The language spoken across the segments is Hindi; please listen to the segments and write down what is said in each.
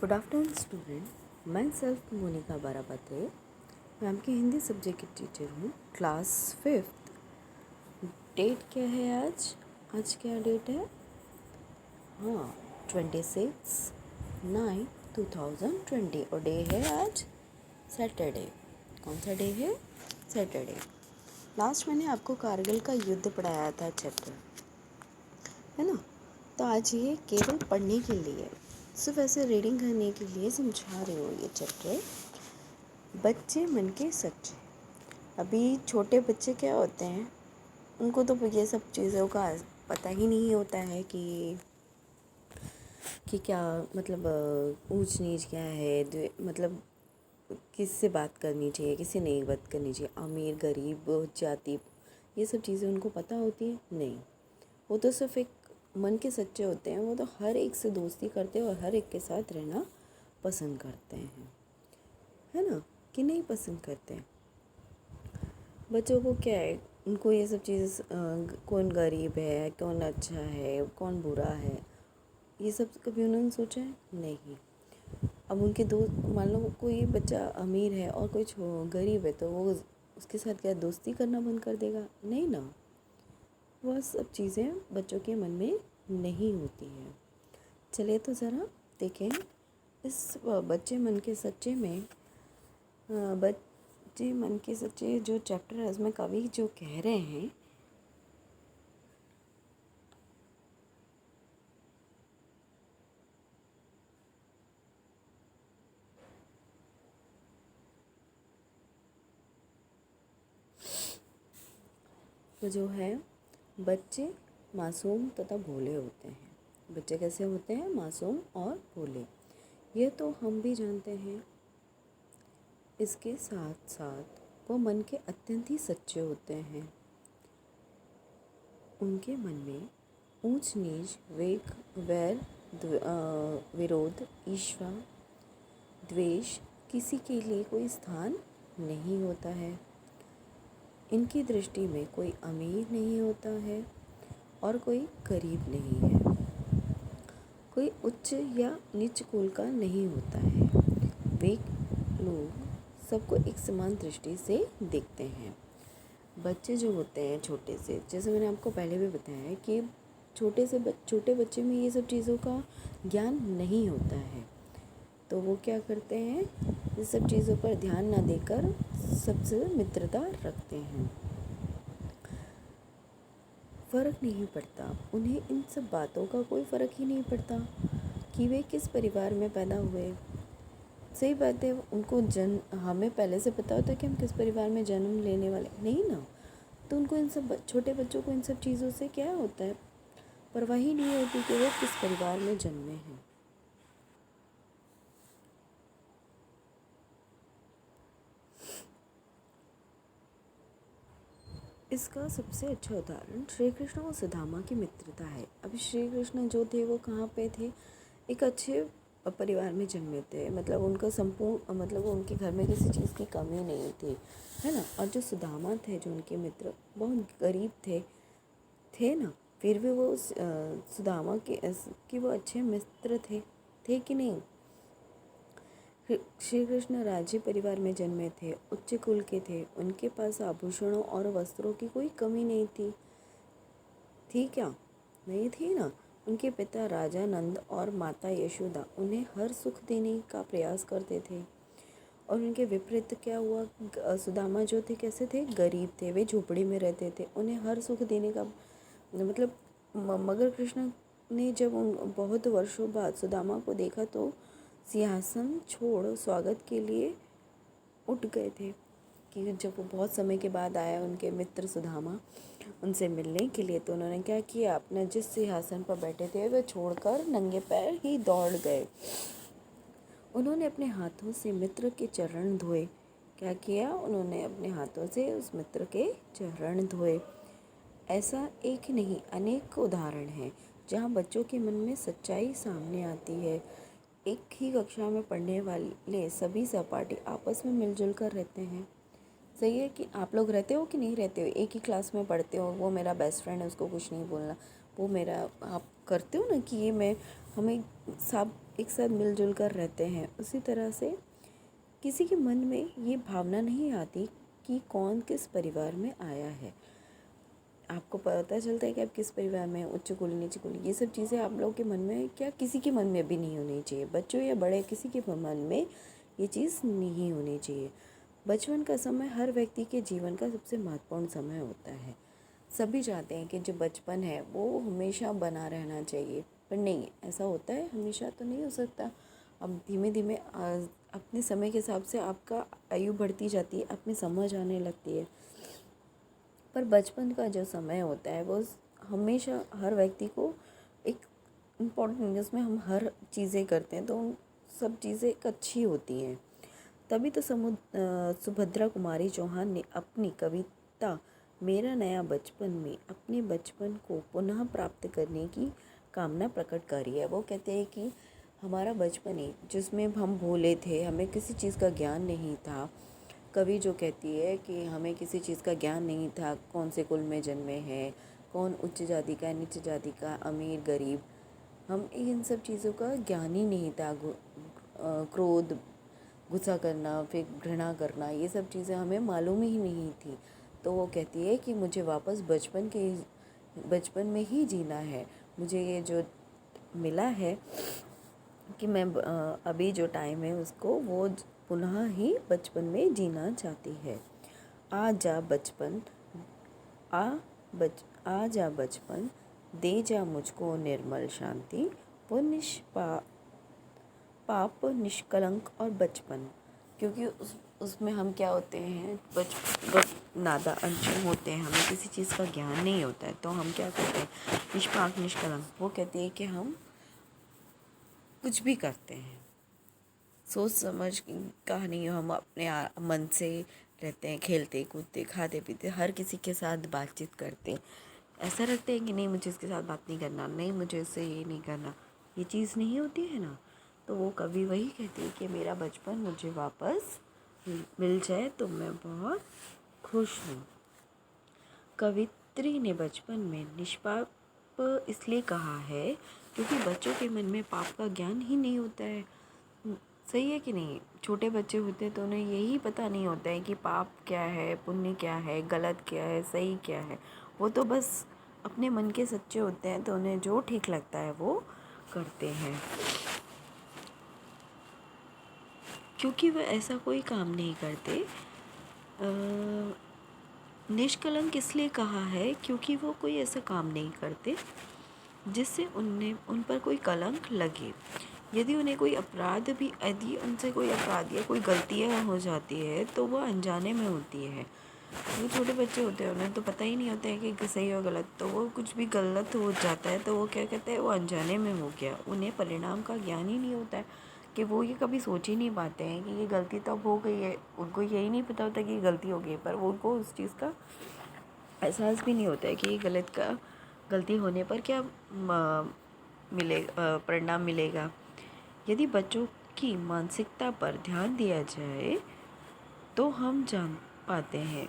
Good afternoon student. मैं सेल्फ मोनिका बारापत्रे, मैं आपकी हिंदी सब्जेक्ट की टीचर हूँ, क्लास 5th। डेट क्या है आज? आज क्या डेट है? हाँ, 26/9/2020 और डे है आज सैटरडे। कौन सा डे है? सैटरडे। लास्ट मैंने आपको कारगिल का युद्ध पढ़ाया था चैप्टर, है ना? तो आज ये केवल पढ़ने के लिए, सिर्फ ऐसे रीडिंग करने के लिए समझा रही हूँ ये चैप्टर। बच्चे मन के सच्चे। अभी छोटे बच्चे क्या होते हैं, उनको तो ये सब चीज़ों का पता ही नहीं होता है कि क्या मतलब ऊंच नीच क्या है, मतलब किससे बात करनी चाहिए, किससे नहीं बात करनी चाहिए, अमीर गरीब जाति, ये सब चीज़ें उनको पता होती है? नहीं। वो तो सिर्फ एक मन के सच्चे होते हैं। वो तो हर एक से दोस्ती करते हैं और हर एक के साथ रहना पसंद करते हैं, है ना? कि नहीं पसंद करते हैं? बच्चों को क्या है, उनको ये सब चीज़ कौन गरीब है, कौन अच्छा है, कौन बुरा है, ये सब कभी उन्होंने सोचा है? नहीं। अब उनके दोस्त, मान लो कोई बच्चा अमीर है और कोई गरीब है, तो वो उसके साथ क्या दोस्ती करना बंद कर देगा? नहीं ना। वह सब चीज़ें बच्चों के मन में नहीं होती है। चलिए तो ज़रा देखें इस बच्चे मन के सच्चे में, बच्चे मन के सच्चे जो चैप्टर है उसमें कवि जो कह रहे हैं, वो जो है, बच्चे मासूम तथा भोले होते हैं। बच्चे कैसे होते हैं? मासूम और भोले। ये तो हम भी जानते हैं। इसके साथ साथ वो मन के अत्यंत ही सच्चे होते हैं। उनके मन में ऊंच नीच, वैर, विरोध, ईर्ष्या, द्वेष, किसी के लिए कोई स्थान नहीं होता है। इनकी दृष्टि में कोई अमीर नहीं होता है और कोई गरीब नहीं है। कोई उच्च या नीच कुल का नहीं होता है। वे लोग सबको एक समान दृष्टि से देखते हैं। बच्चे जो होते हैं छोटे से, जैसे मैंने आपको पहले भी बताया है कि छोटे बच्चे में ये सब चीज़ों का ज्ञान नहीं होता है, तो वो क्या करते हैं, ये सब चीज़ों पर ध्यान ना देकर सबसे मित्रता रखते हैं। फ़र्क नहीं पड़ता उन्हें, इन सब बातों का कोई फ़र्क ही नहीं पड़ता कि वे किस परिवार में पैदा हुए। सही बात है, उनको हमें पहले से पता होता है कि हम किस परिवार में जन्म लेने वाले, नहीं ना? तो उनको इन सब छोटे बच्चों को इन सब चीज़ों से क्या होता है, परवाह ही नहीं होती कि वो किस परिवार में जन्मे हैं। इसका सबसे अच्छा उदाहरण श्री कृष्ण और सुदामा की मित्रता है। अभी श्री कृष्ण जो थे वो कहाँ पे थे? एक अच्छे परिवार में जन्मे थे, मतलब उनका संपूर्ण, मतलब उनके घर में किसी चीज़ की कमी नहीं थी, है ना? और जो सुदामा थे, जो उनके मित्र, बहुत गरीब थे ना, फिर भी वो सुदामा कि वो अच्छे मित्र थे कि नहीं? श्री कृष्ण राजे परिवार में जन्मे थे, उच्च कुल के थे, उनके पास आभूषणों और वस्त्रों की कोई कमी नहीं थी क्या? नहीं थी ना। उनके पिता राजा नंद और माता यशोदा उन्हें हर सुख देने का प्रयास करते थे, और उनके विपरीत क्या हुआ? सुदामा जो थे कैसे थे? गरीब थे, वे झोपड़ी में रहते थे, उन्हें हर सुख देने का मतलब मगर कृष्ण ने जब उन बहुत वर्षों बाद सुदामा को देखा तो सिंहासन छोड़ स्वागत के लिए उठ गए थे। कि जब वो बहुत समय के बाद आया उनके मित्र सुदामा उनसे मिलने के लिए, तो उन्होंने क्या किया, अपने जिस सिंहासन पर बैठे थे वह छोड़कर नंगे पैर ही दौड़ गए। उन्होंने अपने हाथों से मित्र के चरण धोए। क्या किया? उन्होंने अपने हाथों से उस मित्र के चरण धोए। ऐसा एक नहीं, अनेक उदाहरण हैं जहाँ बच्चों के मन में सच्चाई सामने आती है। एक ही कक्षा में पढ़ने वाले सभी सहपाठी आपस में मिलजुल कर रहते हैं। सही है कि आप लोग रहते हो कि नहीं रहते हो? एक ही क्लास में पढ़ते हो, वो मेरा बेस्ट फ्रेंड है, उसको कुछ नहीं बोलना, वो मेरा, आप करते हो ना कि ये मैं, हमें सब एक साथ मिलजुल कर रहते हैं, उसी तरह से किसी के मन में ये भावना नहीं आती कि कौन किस परिवार में आया है। आपको पता चलता है कि आप किस परिवार में, उच्च कुल नीच कुल, ये सब चीज़ें आप लोगों के मन में, क्या किसी के मन में भी नहीं होनी चाहिए, बच्चों या बड़े किसी के मन में ये चीज़ नहीं होनी चाहिए। बचपन का समय हर व्यक्ति के जीवन का सबसे महत्वपूर्ण समय होता है। सभी चाहते हैं कि जो बचपन है वो हमेशा बना रहना चाहिए, पर नहीं, ऐसा होता है हमेशा तो नहीं हो सकता। अब धीमे धीमे अपने समय के हिसाब से आपका आयु बढ़ती जाती है, अपनी समझ आने लगती है, पर बचपन का जो समय होता है वो हमेशा हर व्यक्ति को एक इम्पॉर्टेंट, जिसमें हम हर चीज़ें करते हैं तो उन सब चीज़ें एक अच्छी होती हैं। तभी तो सुभद्रा कुमारी चौहान ने अपनी कविता मेरा नया बचपन में अपने बचपन को पुनः प्राप्त करने की कामना प्रकट करी है। वो कहते हैं कि हमारा बचपन है जिसमें हम भोले थे, हमें किसी चीज़ का ज्ञान नहीं था। कवि जो कहती है कि हमें किसी चीज़ का ज्ञान नहीं था, कौन से कुल में जन्मे हैं, कौन उच्च जाति का, नीच जाति का, अमीर गरीब, हम इन सब चीज़ों का ज्ञान ही नहीं था। क्रोध, गुस्सा करना, फिर घृणा करना, ये सब चीज़ें हमें मालूम ही नहीं थी। तो वो कहती है कि मुझे वापस बचपन में ही जीना है। मुझे ये जो मिला है कि मैं अभी जो टाइम है उसको वो पुनः ही बचपन में जीना चाहती है। आ जा बचपन, आ आ जा बचपन, दे जा मुझको निर्मल शांति, वो पाप निष्कलंक और बचपन, क्योंकि उसमें हम क्या होते हैं, नादा अनशन होते हैं, हमें किसी चीज़ का ज्ञान नहीं होता है, तो हम क्या करते हैं, निष्पाक निष्कलंक। वो कहते हैं कि हम कुछ भी करते हैं सोच समझ का नहीं, हम अपने मन से रहते हैं, खेलते कूदते खाते पीते, हर किसी के साथ बातचीत करते, ऐसा रखते हैं कि नहीं मुझे इसके साथ बात नहीं करना, नहीं मुझे इससे ये नहीं करना, ये चीज़ नहीं होती है ना। तो वो कभी वही कहती है कि मेरा बचपन मुझे वापस मिल जाए तो मैं बहुत खुश हूँ। कवित्री ने बचपन में निष्पाप इसलिए कहा है क्योंकि बच्चों के मन में पाप का ज्ञान ही नहीं होता है। सही है कि नहीं, छोटे बच्चे होते हैं तो उन्हें यही पता नहीं होता है कि पाप क्या है, पुण्य क्या है, गलत क्या है, सही क्या है। वो तो बस अपने मन के सच्चे होते हैं, तो उन्हें जो ठीक लगता है वो करते हैं, क्योंकि वह ऐसा कोई काम नहीं करते। निष्कलंक इसलिए कहा है क्योंकि वो कोई ऐसा काम नहीं करते जिससे उन पर कोई कलंक लगे। यदि उन्हें कोई अपराध भी, यदि उनसे कोई अपराध या कोई गलतियाँ हो जाती है तो वह अनजाने में होती है। जो छोटे बच्चे होते हैं उन्हें तो पता ही नहीं होता है कि सही और गलत, तो वो कुछ भी गलत हो जाता है तो वो क्या कहते हैं, वो अनजाने में हो गया, उन्हें परिणाम का ज्ञान ही नहीं होता है, कि वो ये कभी सोच ही नहीं पाते हैं कि ये गलती तब हो गई है, उनको यही नहीं पता होता कि ये गलती हो गई, पर वो उनको उस चीज़ का एहसास भी नहीं होता है कि ये गलती होने पर क्या परिणाम मिलेगा। यदि बच्चों की मानसिकता पर ध्यान दिया जाए तो हम जान पाते हैं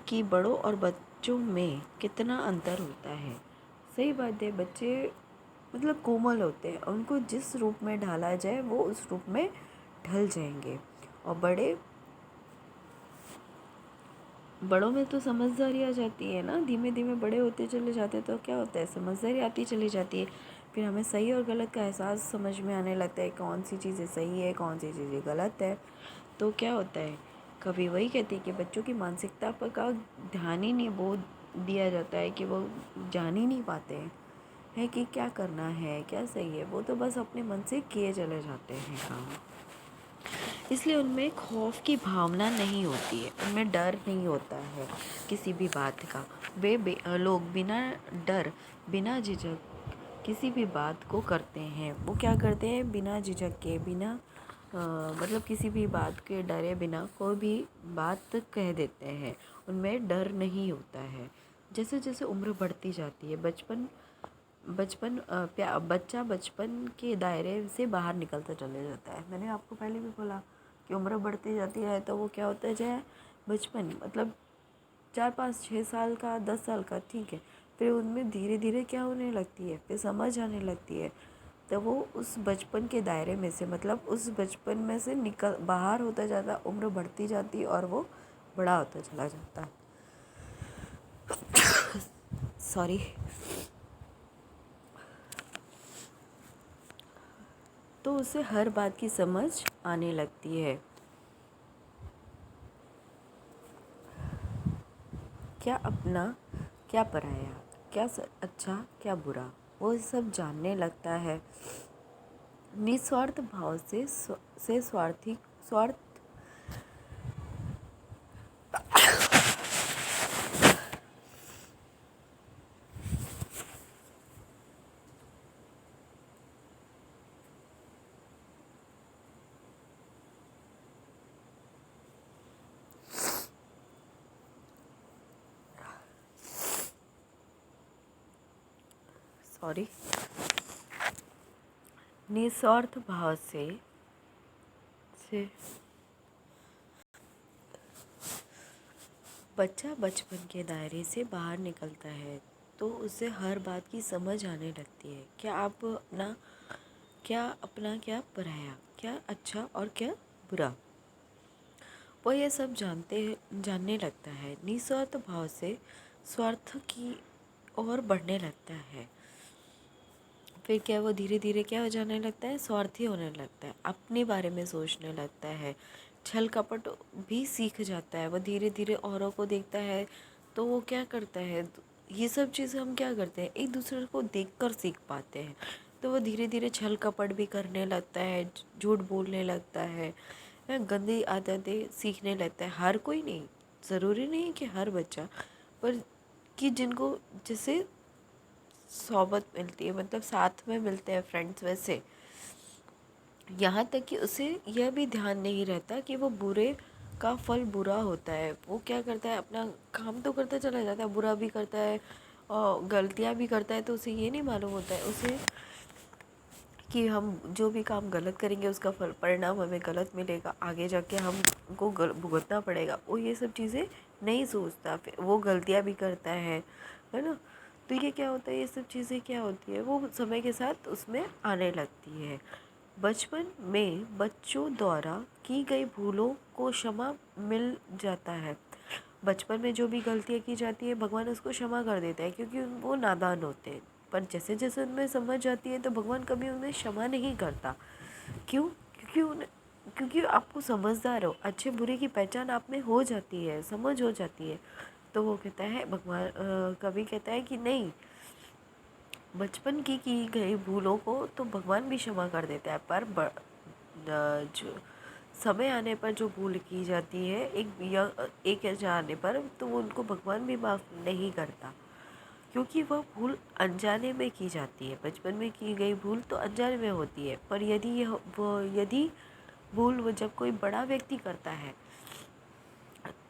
कि बड़ों और बच्चों में कितना अंतर होता है। सही बात है, बच्चे मतलब कोमल होते हैं, उनको जिस रूप में ढाला जाए वो उस रूप में ढल जाएंगे, और बड़ों में तो समझदारी आ जाती है ना, धीमे धीमे बड़े होते चले जाते हैं तो क्या होता है, समझदारी आती चली जाती है, फिर हमें सही और गलत का एहसास समझ में आने लगता है, कौन सी चीज़ें सही है, कौन सी चीज़ें गलत है। तो क्या होता है, कभी वही कहती है कि बच्चों की मानसिकता पर का ध्यान ही नहीं वो दिया जाता है, कि वो जान ही नहीं पाते हैं है कि क्या करना है, क्या सही है, वो तो बस अपने मन से किए चले जाते हैं काम। इसलिए उनमें खौफ की भावना नहीं होती है, उनमें डर नहीं होता है किसी भी बात का। लोग बिना डर, बिना झिझक किसी भी बात को करते हैं। वो क्या करते हैं, बिना झिझक के, बिना मतलब किसी भी बात के डरे बिना कोई भी बात कह देते हैं, उनमें डर नहीं होता है। जैसे जैसे उम्र बढ़ती जाती है, बच्चा बचपन के दायरे से बाहर निकलता चले जाता है। मैंने आपको पहले भी बोला कि उम्र बढ़ती जाती है तो वो क्या होता है, जाए बचपन मतलब 4 5 6 साल का, 10 साल का, ठीक है, फिर उनमें धीरे धीरे क्या होने लगती है, फिर समझ आने लगती है, तो वो उस बचपन के दायरे में से, मतलब उस बचपन में से निकल बाहर होता जाता, उम्र बढ़ती जाती और वो बड़ा होता चला जाता। सॉरी। तो उसे हर बात की समझ आने लगती है, क्या अपना क्या पराया, क्या अच्छा क्या बुरा, वो सब जानने लगता है। निस्वार्थ भाव से स्वार्थी स्वार्थ सॉरी निस्वार्थ भाव से बच्चा बचपन के दायरे से बाहर निकलता है तो उसे हर बात की समझ आने लगती है, क्या अपना क्या पराया, क्या अच्छा और क्या बुरा, वो ये सब जानने लगता है। निस्वार्थ भाव से स्वार्थ की ओर बढ़ने लगता है। फिर क्या वो धीरे धीरे क्या हो जाने लगता है, स्वार्थी होने लगता है, अपने बारे में सोचने लगता है, छल कपट भी सीख जाता है। वो धीरे धीरे औरों को देखता है तो वो क्या करता है, ये सब चीज़ें हम क्या करते हैं, एक दूसरे को देखकर सीख पाते हैं। तो वो धीरे धीरे छल कपट भी करने लगता है, झूठ बोलने लगता है, गंदी आदतें सीखने लगता है। हर कोई नहीं, ज़रूरी नहीं कि हर बच्चा, पर कि जिनको जैसे सोबत मिलती है, मतलब साथ में मिलते हैं फ्रेंड्स, वैसे यहाँ तक कि उसे यह भी ध्यान नहीं रहता कि वो बुरे का फल बुरा होता है। वो क्या करता है, अपना काम तो करता चला जाता है, बुरा भी करता है और गलतियाँ भी करता है। तो उसे ये नहीं मालूम होता है उसे कि हम जो भी काम गलत करेंगे उसका फल परिणाम हमें गलत मिलेगा, आगे जाके हमको भुगतना पड़ेगा। वो ये सब चीज़ें नहीं सोचता, फिर वो गलतियाँ भी करता है ना। तो ये क्या होता है, ये सब चीज़ें क्या होती है, वो समय के साथ उसमें आने लगती है। बचपन में बच्चों द्वारा की गई भूलों को क्षमा मिल जाता है। बचपन में जो भी गलतियाँ की जाती है भगवान उसको क्षमा कर देता है, क्योंकि वो नादान होते हैं। पर जैसे जैसे उनमें समझ आती है तो भगवान कभी उन्हें क्षमा नहीं करता। क्यों? क्योंकि आपको समझदार हो, अच्छे बुरे की पहचान आप में हो जाती है, समझ हो जाती है। तो वो कहता है, भगवान कभी कहता है कि नहीं, बचपन की गई भूलों को तो भगवान भी क्षमा कर देता है, पर जो समय आने पर जो भूल की जाती है एक एज आने पर, तो वो उनको भगवान भी माफ़ नहीं करता, क्योंकि वह भूल अनजाने में की जाती है। बचपन में की गई भूल तो अनजाने में होती है, पर यदि भूल वो जब कोई बड़ा व्यक्ति करता है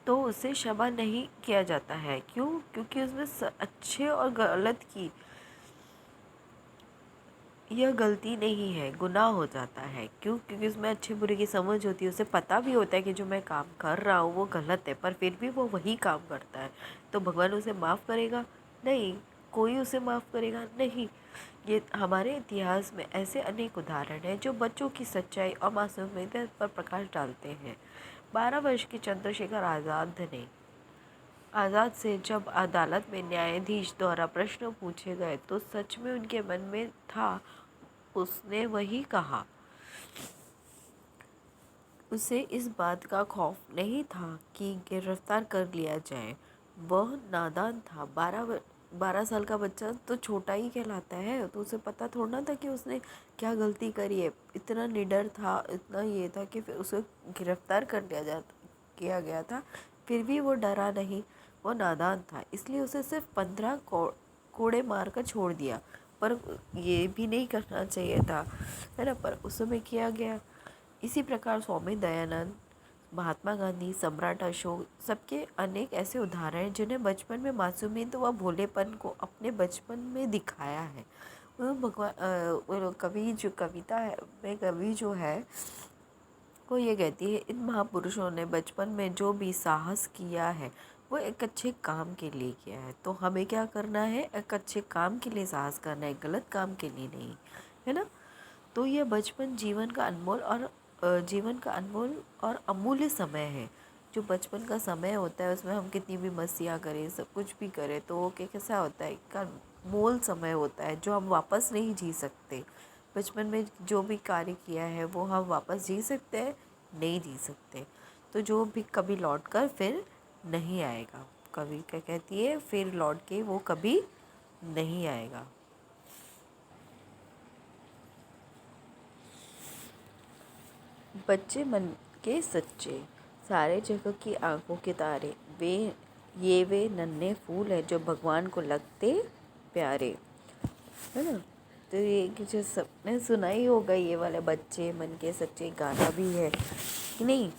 तो उसे क्षमा नहीं किया जाता है। क्यों? क्योंकि उसमें अच्छे और गलत की यह गलती नहीं है, गुनाह हो जाता है। क्यों? क्योंकि उसमें अच्छे बुरे की समझ होती है, उसे पता भी होता है कि जो मैं काम कर रहा हूँ वो गलत है, पर फिर भी वो वही काम करता है। तो भगवान उसे माफ़ करेगा? नहीं। कोई उसे माफ़ करेगा? नहीं। ये हमारे इतिहास में ऐसे अनेक उदाहरण हैं जो बच्चों की सच्चाई और मासूमियत पर प्रकाश डालते हैं। 12 वर्ष के चंद्रशेखर आज़ाद से जब अदालत में न्यायाधीश द्वारा प्रश्न पूछे गए तो सच में उनके मन में था, उसने वही कहा। उसे इस बात का खौफ नहीं था कि गिरफ्तार कर लिया जाए। वह नादान था। 12 साल का बच्चा तो छोटा ही कहलाता है, तो उसे पता थोड़ा था कि उसने क्या गलती करी है। इतना निडर था, इतना ये था कि फिर उसे गिरफ्तार कर किया गया था, फिर भी वो डरा नहीं। वो नादान था, इसलिए उसे सिर्फ 15 कोड़े मार कर छोड़ दिया। पर ये भी नहीं करना चाहिए था, है ना, पर उस समय किया गया। इसी प्रकार स्वामी दयानंद, महात्मा गांधी, सम्राट अशोक, सबके अनेक ऐसे उदाहरण हैं जिन्हें बचपन में मासूमियत व भोलेपन को अपने बचपन में दिखाया है। वो भगवान कवि जो कविता है में कवि जो है वो ये कहती है, इन महापुरुषों ने बचपन में जो भी साहस किया है वो एक अच्छे काम के लिए किया है। तो हमें क्या करना है, एक अच्छे काम के लिए साहस करना है, गलत काम के लिए नहीं, है ना। तो यह बचपन जीवन का अनमोल और अमूल्य समय है। जो बचपन का समय होता है उसमें हम कितनी भी मस्तियाँ करें, सब कुछ भी करें, तो वो कैसा होता है, एक अनमोल समय होता है जो हम वापस नहीं जी सकते। बचपन में जो भी कार्य किया है वो हम वापस जी सकते हैं, नहीं जी सकते। तो जो भी कभी लौट कर फिर नहीं आएगा, कभी क्या कहती है, फिर लौट के वो कभी नहीं आएगा। बच्चे मन के सच्चे, सारे जगह की आंखों के तारे, वे नन्हे फूल हैं जो भगवान को लगते प्यारे, है ना। तो ये जो सबने सुना ही होगा, ये वाले बच्चे मन के सच्चे गाना भी है कि नहीं।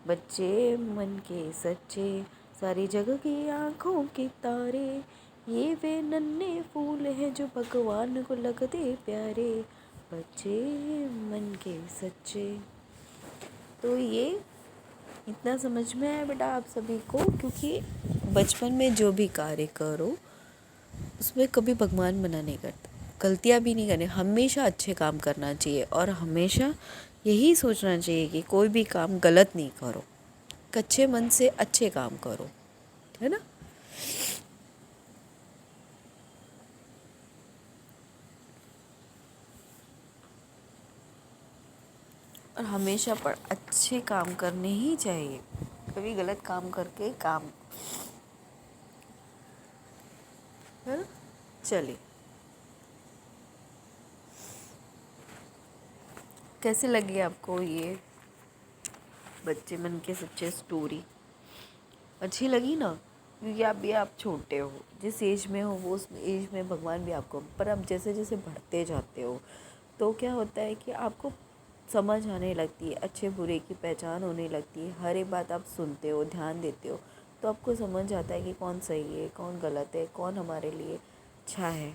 बच्चे मन के सच्चे, सारी जगह की आंखों के तारे, ये वे नन्हे फूल हैं जो भगवान को लगते प्यारे, बच्चे मन के सच्चे। तो ये इतना समझ में आया बेटा आप सभी को, क्योंकि बचपन में जो भी कार्य करो उसमें कभी भगवान मना नहीं करता, गलतियाँ भी नहीं करनी, हमेशा अच्छे काम करना चाहिए और हमेशा यही सोचना चाहिए कि कोई भी काम गलत नहीं करो, कच्चे मन से अच्छे काम करो, है ना। और हमेशा पर अच्छे काम करने ही चाहिए, कभी गलत काम करके काम, है ना। चलिए, कैसे लगी आपको ये बच्चे मन के सच्चे स्टोरी? अच्छी लगी ना, क्योंकि आप छोटे हो, जिस एज में हो वो उस एज में भगवान भी आपको, पर अब जैसे जैसे बढ़ते जाते हो तो क्या होता है कि आपको समझ आने लगती है, अच्छे बुरे की पहचान होने लगती है, हर एक बात आप सुनते हो, ध्यान देते हो, तो आपको समझ आता है कि कौन सही है, कौन गलत है, कौन हमारे लिए अच्छा है।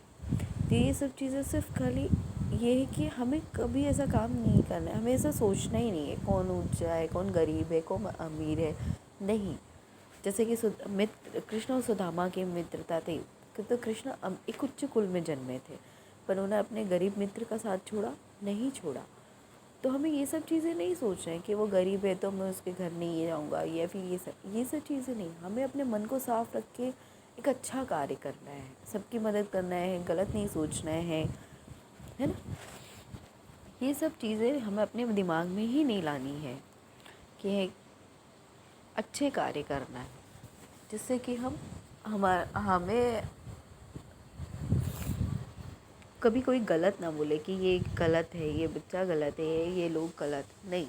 तो ये सब चीज़ें सिर्फ खाली ये है कि हमें कभी ऐसा काम नहीं करना है, हमें ऐसा सोचना ही नहीं है कौन ऊंचा है, कौन गरीब है, कौन अमीर है, नहीं। जैसे कि मित्र कृष्ण और सुदामा की मित्रता थी, तो कृष्ण एक उच्च कुल में जन्मे थे, पर उन्होंने अपने गरीब मित्र का साथ छोड़ा नहीं छोड़ा। तो हमें ये सब चीज़ें नहीं सोचना है कि वो गरीब है तो मैं उसके घर नहीं जाऊँगा, या फिर ये सब चीज़ें नहीं, हमें अपने मन को साफ रख के एक अच्छा कार्य करना है, सबकी मदद करना है, गलत नहीं सोचना है ना। ये सब चीज़ें हमें अपने दिमाग में ही नहीं लानी है कि अच्छे कार्य करना है, जिससे कि हमें कभी कोई गलत ना बोले कि ये गलत है, ये बच्चा गलत है, ये लोग गलत नहीं।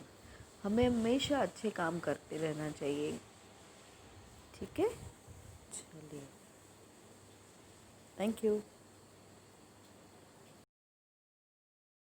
हमें हमेशा अच्छे काम करते रहना चाहिए, ठीक है। चलिए, थैंक यू।